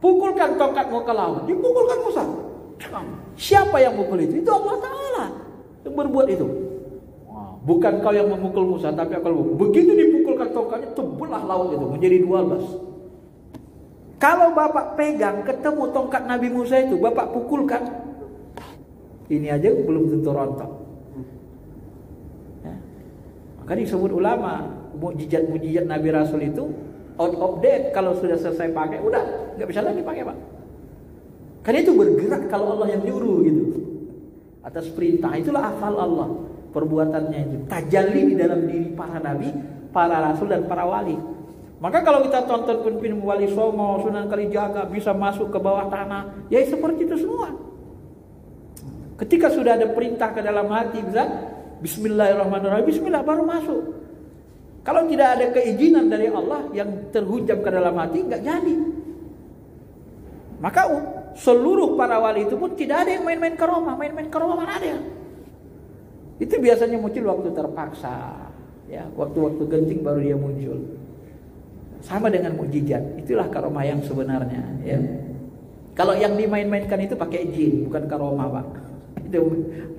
pukulkan tongkatmu ke laut. Dipukulkan Musa. Siapa yang pukul itu? Itu Allah Ta'ala yang berbuat itu. Bukan kau yang memukul Musa, tapi aku. Begitu dipukulkan tongkatnya, terbelah laut itu menjadi 12. Kalau Bapak pegang ketemu tongkat Nabi Musa itu, Bapak pukulkan, ini aja belum tentu rontok. Ya. Maka disebut ulama, mukjizat Nabi Rasul itu out of date. Kalau sudah selesai pakai, udah nggak bisa lagi pakai, Pak. Karena itu bergerak kalau Allah yang nyuruh gitu, atas perintah. Itulah hafal Allah. Perbuatannya itu tajalli di dalam diri para nabi, para rasul dan para wali. Maka kalau kita tonton film Wali Songo, Sunan Kalijaga bisa masuk ke bawah tanah, ya seperti itu semua. Ketika sudah ada perintah ke dalam hati, bisa Bismillahirrahmanirrahim, Bismillah baru masuk. Kalau tidak ada keizinan dari Allah yang terhujam ke dalam hati, nggak jadi. Maka seluruh para wali itu pun tidak ada yang main-main karomah, mana ada. Itu biasanya muncul waktu terpaksa, ya, waktu-waktu genting baru dia muncul. Sama dengan mukjizat, itulah karomah yang sebenarnya, ya. Kalau yang dimain-mainkan itu pakai jin, bukan karomah, Pak. Itu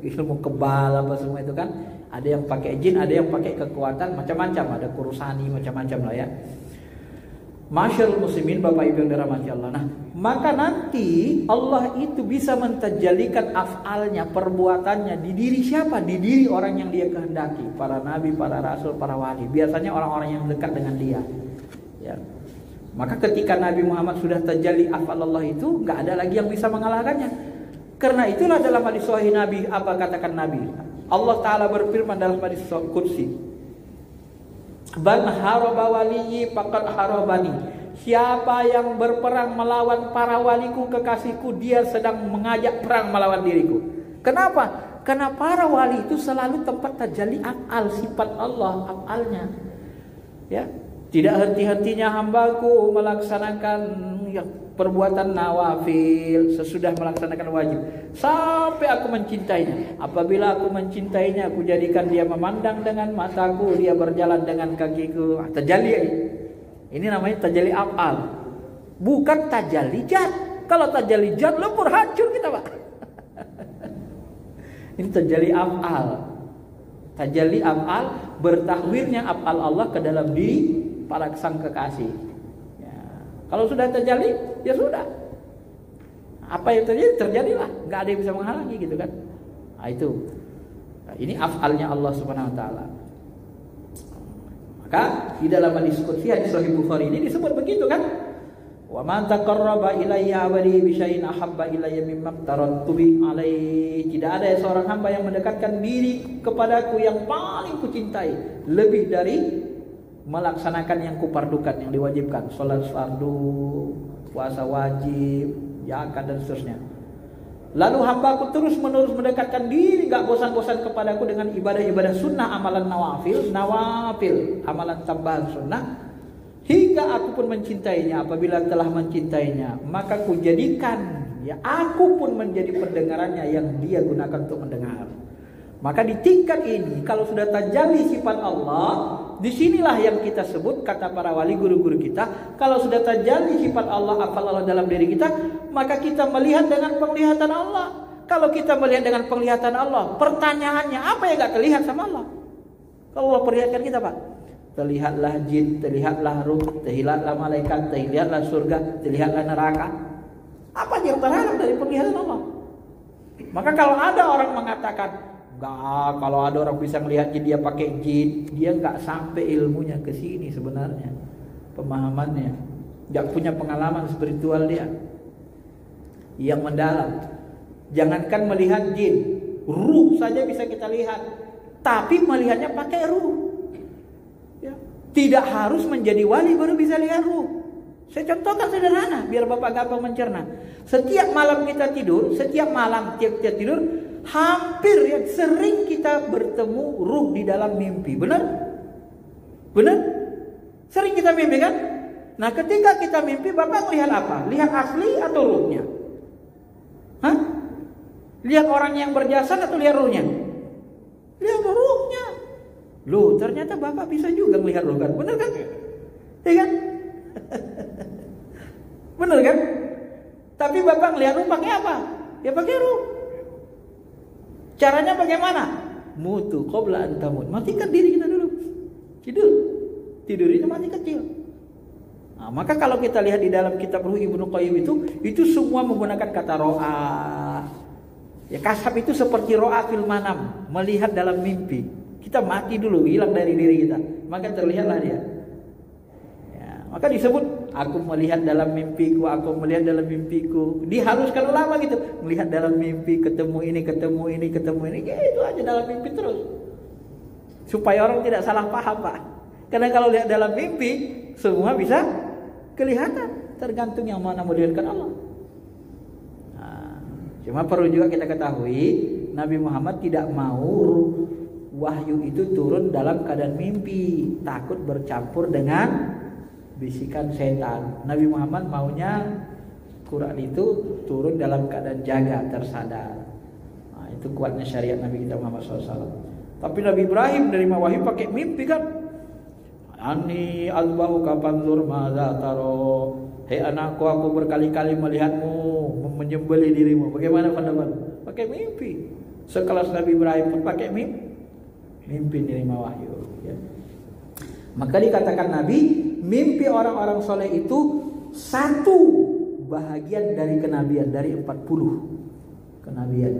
ilmu kebal apa semua itu kan. Ada yang pakai jin, ada yang pakai kekuatan macam-macam, ada kurusani macam-macam lah ya. Masyarul muslimin, Bapak Ibu yang dirahmati Allah. Nah, maka nanti Allah itu bisa mentajalikan af'alnya, perbuatannya di diri siapa? Di diri orang yang dia kehendaki. Para nabi, para rasul, para wali. Biasanya orang-orang yang dekat dengan dia. Ya. Maka ketika Nabi Muhammad sudah tajalli af'al Allah itu, nggak ada lagi yang bisa mengalahkannya. Karena itulah dalam hadis sahih Nabi, apa katakan Nabi? Allah Ta'ala berfirman dalam hadis qudsi, "Ban haraba waliyi faqad harabani." Siapa yang berperang melawan para waliku kekasihku, dia sedang mengajak perang melawan diriku. Kenapa? Karena para wali itu selalu tempat tajalli af'al, sifat Allah, af'alnya. Ya, tidak henti-hentinya hambaku melaksanakan perbuatan nawafil sesudah melaksanakan wajib sampai aku mencintainya. Apabila aku mencintainya, aku jadikan dia memandang dengan mataku, dia berjalan dengan kakiku. Tajalli ini namanya tajalli af'al, bukan tajalli jat. Kalau tajalli jat lebur hancur kita, Pak. Ini tajalli af'al. Tajalli af'al, bertahwirnya af'al Allah ke dalam diri para sang kekasih. Ya. Kalau sudah terjadi, ya sudah. Apa yang terjadi, terjadilah. Nggak ada yang bisa menghalangi gitu kan. Nah, itu. Nah, ini af'alnya Allah Subhanahu Wa Taala. Maka di dalam hadis qudsi, hadis Sahih Bukhari ini disebut begitu kan. Wa man taqarraba ilayya 'abdi bi syai'in ahabba ilayya mimma aftaratu bi alaihi. Tidak ada seorang hamba yang mendekatkan diri kepadaku yang paling kucintai lebih dari melaksanakan yang kupardukan, yang diwajibkan, salat fardu, puasa wajib, zakat dan seterusnya. Lalu hambaku terus menerus mendekatkan diri, gak bosan-bosan kepadaku dengan ibadah-ibadah sunnah, amalan nawafil, amalan tambahan sunnah, hingga aku pun mencintainya. Apabila telah mencintainya, maka ku jadikan, ya aku pun menjadi pendengarannya yang dia gunakan untuk mendengar. Maka di tingkat ini, kalau sudah tajalli sifat Allah, disinilah yang kita sebut, kata para wali guru-guru kita, kalau sudah tajalli sifat Allah, afal Allah dalam diri kita, maka kita melihat dengan penglihatan Allah. Kalau kita melihat dengan penglihatan Allah, pertanyaannya apa yang gak terlihat sama Allah? Kalau Allah perlihatkan kita, Pak, terlihatlah jin, terlihatlah ruh, terlihatlah malaikat, terlihatlah surga, terlihatlah neraka. Apa yang terharap dari penglihatan Allah? Maka kalau ada orang mengatakan, enggak, kalau ada orang bisa melihat jin, dia pakai jin, dia enggak sampai ilmunya ke sini sebenarnya, pemahamannya, enggak punya pengalaman spiritual dia yang mendalam. Jangankan melihat jin, ruh saja bisa kita lihat, tapi melihatnya pakai ruh. Ya. Tidak harus menjadi wali baru bisa lihat ruh. Saya contohkan sederhana biar Bapak gampang mencerna. Setiap malam kita tidur, setiap tidur, hampir ya, sering kita bertemu ruh di dalam mimpi. Benar? Benar? Sering kita mimpi kan? Nah, ketika kita mimpi, Bapak melihat apa? Lihat asli atau ruhnya? Hah? Lihat orang yang berjasa atau lihat ruhnya? Lihat ruhnya. Loh, ternyata Bapak bisa juga melihat ruh kan? Benar kan? Iya kan? Benar kan? Tapi Bapak melihat ruh pakai apa? Ya pakai ruh. Caranya bagaimana? Mutu qabla an tamut. Matikan diri kita dulu. Tidur itu mati kecil. Nah, maka kalau kita lihat di dalam kitab Ruh Ibnu Qayyim itu semua menggunakan kata ro'a. Ya, kasab itu seperti ro'a fil manam, melihat dalam mimpi. Kita mati dulu, hilang dari diri kita, maka terlihatlah dia. Ya, maka disebut aku melihat dalam mimpiku, aku melihat dalam mimpiku. Diharuskan ulama gitu, melihat dalam mimpi, ketemu ini, gitu aja dalam mimpi terus. Supaya orang tidak salah paham, Pak. Karena kalau lihat dalam mimpi, semua bisa kelihatan, tergantung yang mana mau dilihatkan Allah. Nah, cuma perlu juga kita ketahui, Nabi Muhammad tidak mau wahyu itu turun dalam keadaan mimpi, takut bercampur dengan bisikan setan. Nabi Muhammad maunya Quran itu turun dalam keadaan jaga, tersadar. Nah, itu kuatnya syariat Nabi kita Muhammad SAW. Tapi Nabi Ibrahim menerima wahyu pakai mimpi kan. Ani azbahu kapanzur madza taro. Hei anakku, aku berkali-kali melihatmu menyembelih dirimu. Bagaimana pendapatmu? Pakai mimpi. Sekelas Nabi Ibrahim pun pakai mimpi menerima wahyu. Ya. Maka dikatakan Nabi mimpi orang-orang soleh itu satu bahagian dari kenabian, dari 40 kenabian.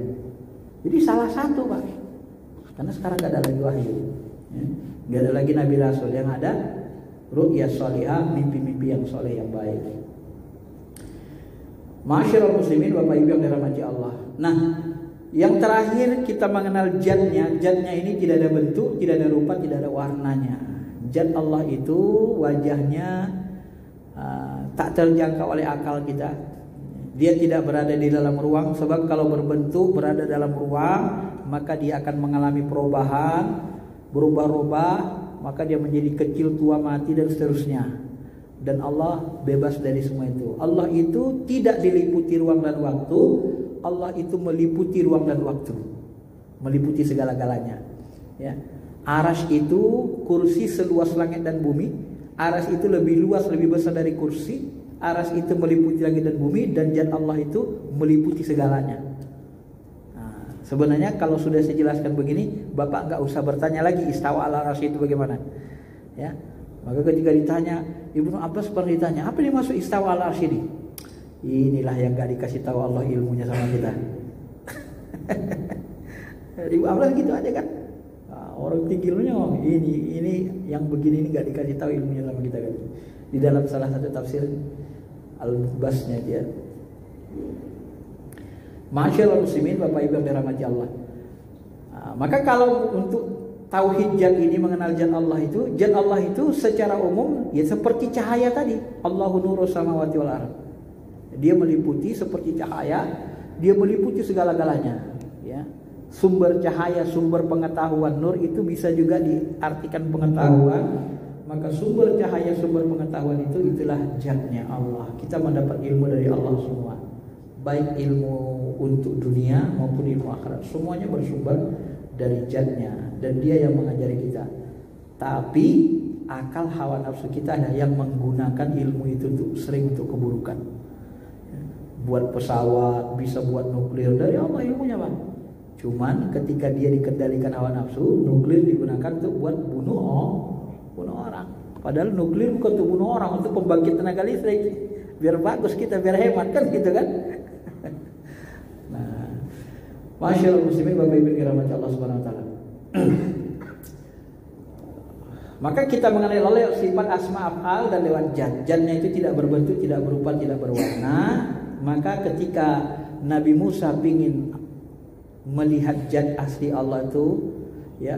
Jadi salah satu Pak. Karena sekarang gak ada lagi wahyu, gak ada lagi nabi rasul, yang ada ru'ya sholihah, mimpi-mimpi yang soleh yang baik. Ma'asyiral muslimin, Bapak Ibu yang dirahmati Allah. Nah, yang terakhir kita mengenal jatnya. Jatnya ini tidak ada bentuk, tidak ada rupa, tidak ada warnanya. Jat Allah itu wajahnya tak terjangkau oleh akal kita. Dia tidak berada di dalam ruang, sebab kalau berbentuk berada dalam ruang, maka dia akan mengalami perubahan, berubah-ubah, maka dia menjadi kecil, tua, mati, dan seterusnya. Dan Allah bebas dari semua itu. Allah itu tidak diliputi ruang dan waktu. Allah itu meliputi ruang dan waktu, meliputi segala-galanya. Ya. Arasy itu kursi seluas langit dan bumi. Arasy itu lebih luas, lebih besar dari kursi. Arasy itu meliputi langit dan bumi, dan zat Allah itu meliputi segalanya. Nah, sebenarnya kalau sudah saya jelaskan begini, Bapak nggak usah bertanya lagi istawa ala arasy itu bagaimana. Ya. Maka ketika ditanya, Ibnu Abbas pernah ditanya, apa yang masuk istawa ala arsy ini? Inilah yang gak dikasih tahu Allah ilmunya sama kita. Ibnu Abbas gitu aja kan. Nah, orang tinggi ilmunya ngomong, ini yang begini ini gak dikasih tahu ilmunya sama kita kan. Di dalam salah satu tafsir Al-Basnya dia. Ma'asyiral muslimin, Bapak Ibu yang dirahmati Allah. Nah, maka kalau untuk tauhid zat ini, mengenal zat Allah itu secara umum ya seperti cahaya tadi. Allahu nurus samawati wal ardh. Dia meliputi seperti cahaya, dia meliputi segala-galanya, ya. Sumber cahaya, sumber pengetahuan. Nur itu bisa juga diartikan pengetahuan. Maka sumber cahaya, sumber pengetahuan itulah zatnya Allah. Kita mendapat ilmu dari Allah semua. Baik ilmu untuk dunia maupun ilmu akhirat, semuanya bersumber dari zatnya, dan dia yang mengajari kita. Tapi akal hawa nafsu kita ada yang menggunakan ilmu itu sering untuk keburukan. Buat pesawat, bisa buat nuklir, dari Allah ilmunya Pak. Cuman ketika dia dikendalikan hawa nafsu, nuklir digunakan untuk buat bunuh orang. Padahal nuklir bukan untuk bunuh orang, untuk pembangkit tenaga listrik. Biar bagus kita, biar hemat kan gitu kan. Nah, Masyaallah muslimin, Bapak Ibu dirahmati Allah Subhanahu wa taala. Maka kita mengenai oleh sifat asma af'al dan lewat zat. Zatnya itu tidak berbentuk, tidak berupa, tidak berwarna. Maka ketika Nabi Musa ingin melihat zat asli Allah itu, ya,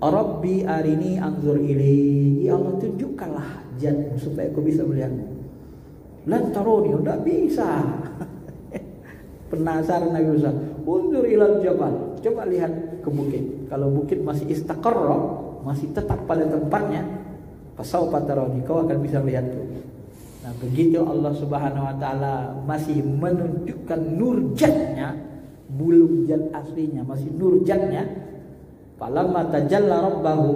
Rabbi arini anzur ilaihi, ya Allah tunjukkanlah zatmu supaya aku bisa melihatmu. Lan taroni, enggak bisa. Penasaran Nabi Musa, unzur ilal jabal, coba lihat ke bukit. Kalau bukit masih istaqarra, masih tetap pada tempatnya, fasaufa tarani, kau akan bisa melihatku. Nah, begitu Allah Subhanahu wa taala masih menunjukkan nur zatnya, belum zat aslinya, masih nur zatnya. Falamma tajalla rabbahu,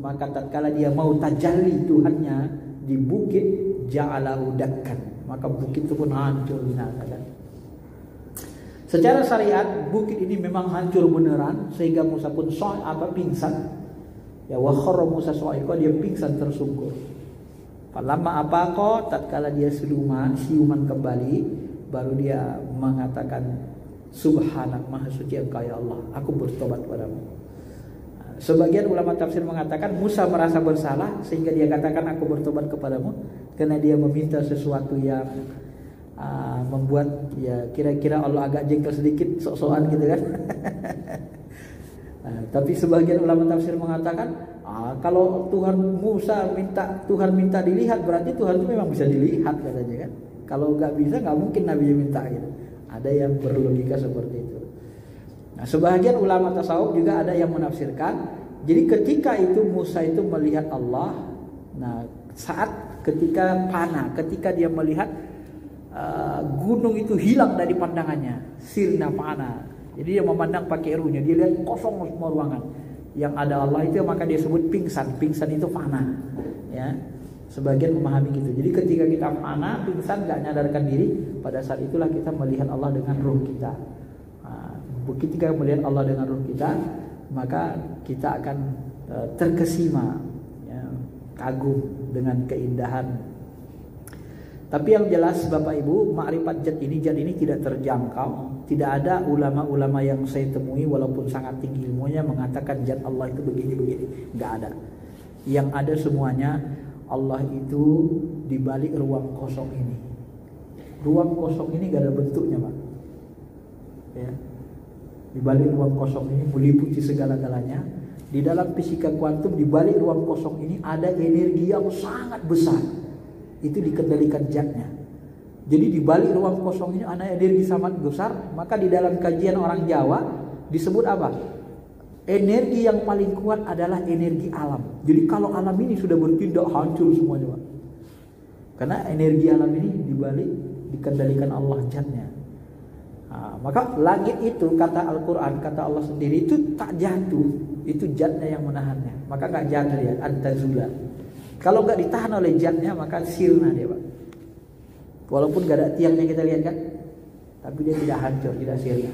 maka tatkala dia mau tajalli Tuhannya di bukit, ja'alahu dakkan, maka bukit itu pun hancur binasa kan. Secara syariat bukit ini memang hancur beneran, sehingga Musa pun pingsan. Ya, wa kharra Musa sa'iqa, dia pingsan tersungkur. Falamma apaqa, tatkala dia siuman kembali, baru dia mengatakan, Subhanak, maha suci engkau ya Allah, aku bertobat padamu. Sebagian ulama tafsir mengatakan Musa merasa bersalah sehingga dia katakan aku bertobat kepadamu, karena dia meminta sesuatu yang membuat ya kira-kira Allah agak jengkel sedikit, sok-sokan gitu kan. Tapi sebagian ulama tafsir mengatakan kalau Tuhan minta dilihat, berarti Tuhan itu memang bisa dilihat katanya kan. Kalau nggak bisa, nggak mungkin Nabi minta gitu. Ada yang berlogika seperti itu. Nah, sebagian ulama tasawuf juga ada yang menafsirkan, jadi ketika itu Musa itu melihat Allah, nah saat ketika dia melihat gunung itu hilang dari pandangannya, sirna pana. Jadi dia memandang pakai ruhnya, dia lihat kosong semua ruangan. Yang ada Allah itu, maka dia sebut pingsan. Pingsan itu fana. Ya, sebagian memahami gitu. Jadi ketika kita fana, pingsan, nggak nyadarkan diri, pada saat itulah kita melihat Allah dengan ruh kita. Ketika melihat Allah dengan ruh kita, maka kita akan terkesima. Ya. kagum dengan keindahan. Tapi yang jelas Bapak Ibu, ma'rifat zat ini tidak terjangkau. Tidak ada ulama-ulama yang saya temui walaupun sangat tinggi ilmunya mengatakan zat Allah itu begini-begini. Enggak ada. Yang ada semuanya Allah itu di balik ruang kosong ini. Ruang kosong ini gak ada bentuknya, Pak. Ya. Di balik ruang kosong ini meliputi segala-galanya. Di dalam fisika kuantum di balik ruang kosong ini ada energi yang sangat besar. Itu dikendalikan zatnya. Jadi di balik ruang kosong ini ada energi sangat besar. Maka di dalam kajian orang Jawa disebut apa? Energi yang paling kuat adalah energi alam. Jadi kalau alam ini sudah bertindak hancur semuanya, Pak. Karena energi alam ini dibalik dikendalikan Allah zatnya. Maka langit itu kata Al-Quran, kata Allah sendiri itu tak jatuh. Itu zatnya yang menahannya. Maka gak jatuh ya, antazula. Kalau gak ditahan oleh zatnya maka sirna dia, Pak. Walaupun gak ada tiangnya kita lihat kan, tapi dia tidak hancur, tidak sirna.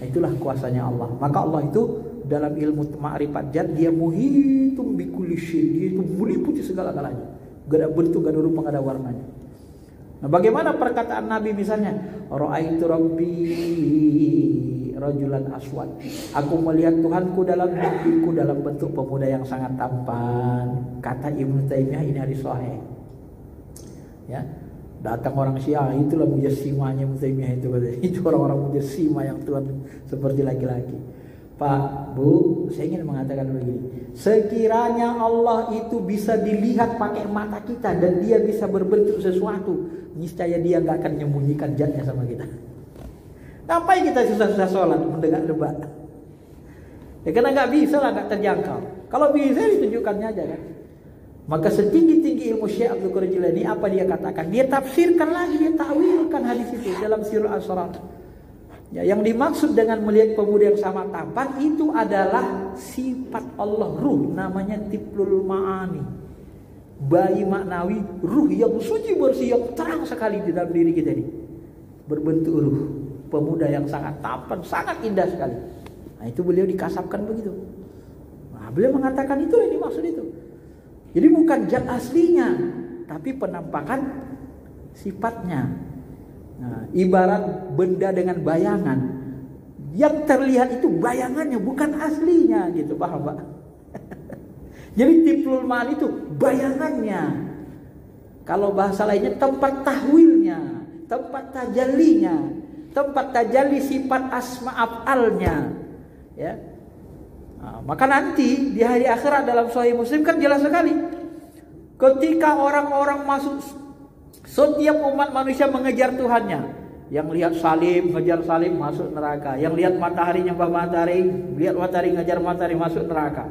Nah, itulah kuasanya Allah. Maka Allah itu dalam ilmu ma'rifat zat dia muhitum bikulli syai', dia itu meliputi segala-galanya. Gak ada bentuk, gak ada rupa, gak ada warnanya. Nah, bagaimana perkataan Nabi misalnya, ra'aitu rabbi rajulan aswad. Aku melihat Tuhanku dalam mimpiku dalam bentuk pemuda yang sangat tampan. Kata Ibnu Taimiyah, ini hadis sahih. Ya. Datang orang Syiah, itulah mujassimahnya Ibnu Taimiyah itu. Itu orang-orang mujassimah yang Tuhan seperti laki-laki. Pak, Bu, saya ingin mengatakan begini. Sekiranya Allah itu bisa dilihat pakai mata kita dan dia bisa berbentuk sesuatu, niscaya dia nggak akan menyembunyikan zatnya sama kita. Ngapain kita susah-susah sholat mendengar debat? Ya karena nggak bisa lah, nggak terjangkau. Kalau bisa ditunjukkannya aja kan. Maka setinggi-tinggi ilmu Syekh Abdul Qadir Jilani, apa dia katakan? Dia tafsirkan lagi, dia takwilkan hadis itu dalam Sirrul Asrar. Ya, yang dimaksud dengan melihat pemuda yang sama tampan itu adalah sifat Allah, ruh, namanya tiplul ma'ani, bayi maknawi, ruh yang suci bersih, yang terang sekali di dalam diri kita ini, berbentuk ruh, pemuda yang sangat tampan, sangat indah sekali. Nah itu beliau dikasapkan begitu. Nah, beliau mengatakan itu yang dimaksud itu. Jadi bukan zat aslinya, tapi penampakan sifatnya. Nah, ibarat benda dengan bayangan, yang terlihat itu bayangannya bukan aslinya, gitu, paham Pak? Jadi tiplul ma'an itu bayangannya. Kalau bahasa lainnya tempat tahwilnya, tempat tajallinya, tempat tajalli sifat asma af'alnya. Ya. Nah, maka nanti di hari akhirat dalam Sahih Muslim kan jelas sekali. Ketika orang-orang masuk, setiap umat manusia mengejar Tuhannya. Yang lihat salib, ngejar salib, masuk neraka. Yang lihat matahari, nyembah matahari, lihat matahari, ngejar matahari, masuk neraka.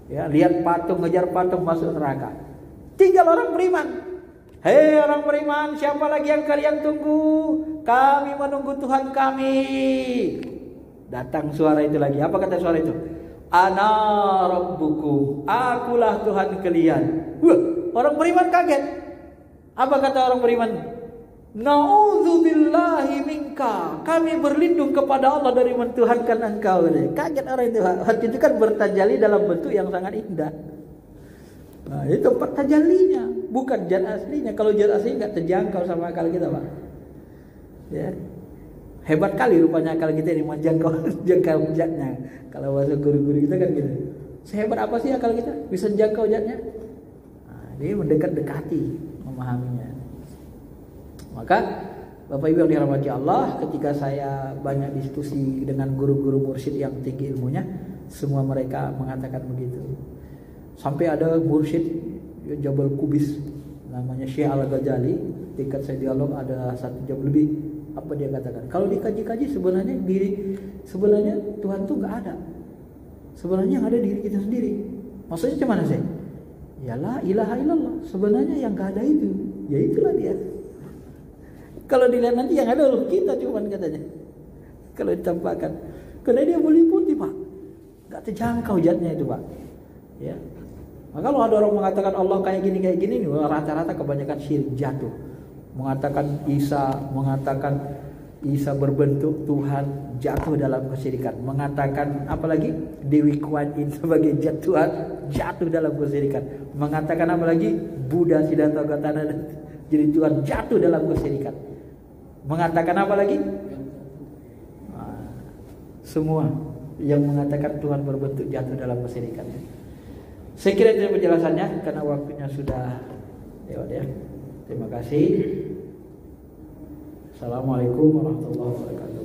Ya, lihat patung, ngejar patung, masuk neraka. Tinggal orang beriman. Hei orang beriman, siapa lagi yang kalian tunggu? Kami menunggu Tuhan kami. Datang suara itu lagi. Apa kata suara itu? Ana rabbukum, akulah Tuhan kalian. Wah, orang beriman kaget. Apa kata orang beriman? Na'udzubillahi minka, kami berlindung kepada Allah dari mentuhankan engkau. Kaget orang itu. Hati itu kan bertajalli dalam bentuk yang sangat indah. Nah, itu tempat tajallinya, bukan zat aslinya. Kalau zat aslinya nggak terjangkau sama akal kita, Pak. Ya. Hebat kali rupanya akal kita ini menjangkau zatnya. Kalau bahasa guru-guru kita kan gitu. Sehebat apa sih akal kita bisa menjangkau zatnya? Nah, dia mendekat-dekati memahaminya. Maka Bapak Ibu yang dirahmati Allah, ketika saya banyak diskusi dengan guru-guru mursyid yang tinggi ilmunya, semua mereka mengatakan begitu. Sampai ada mursyid Jabal Kubis namanya Syekh Al-Ghazali, tingkat saya dialog ada 1 jam lebih. Apa dia katakan? Kalau dikaji-kaji sebenarnya Tuhan itu nggak ada. Sebenarnya yang ada diri kita sendiri. Maksudnya gimana sih? Ya la ilaha illallah. Sebenarnya yang nggak ada itu, ya itulah dia. Kalau dilihat nanti yang ada loh kita cuman katanya. Kalau ditampakkan, karena dia meliputi Pak, nggak terjangkau zatnya itu Pak. Ya. Maka kalau ada orang mengatakan Allah kayak gini, rata-rata kebanyakan syirik jatuh. Mengatakan Isa, mengatakan Isa berbentuk Tuhan jatuh dalam kesyirikan. Mengatakan apalagi Dewi Kuan Yin sebagai Tuhan jatuh dalam kesyirikan. Mengatakan apalagi Buddha Siddhartha Gautama jadi Tuhan jatuh dalam kesyirikan. Mengatakan apalagi semua yang mengatakan Tuhan berbentuk jatuh dalam kesyirikan. Saya kira itu penjelasannya karena waktunya sudah lewat ya. Terima kasih. Assalamualaikum warahmatullahi wabarakatuh.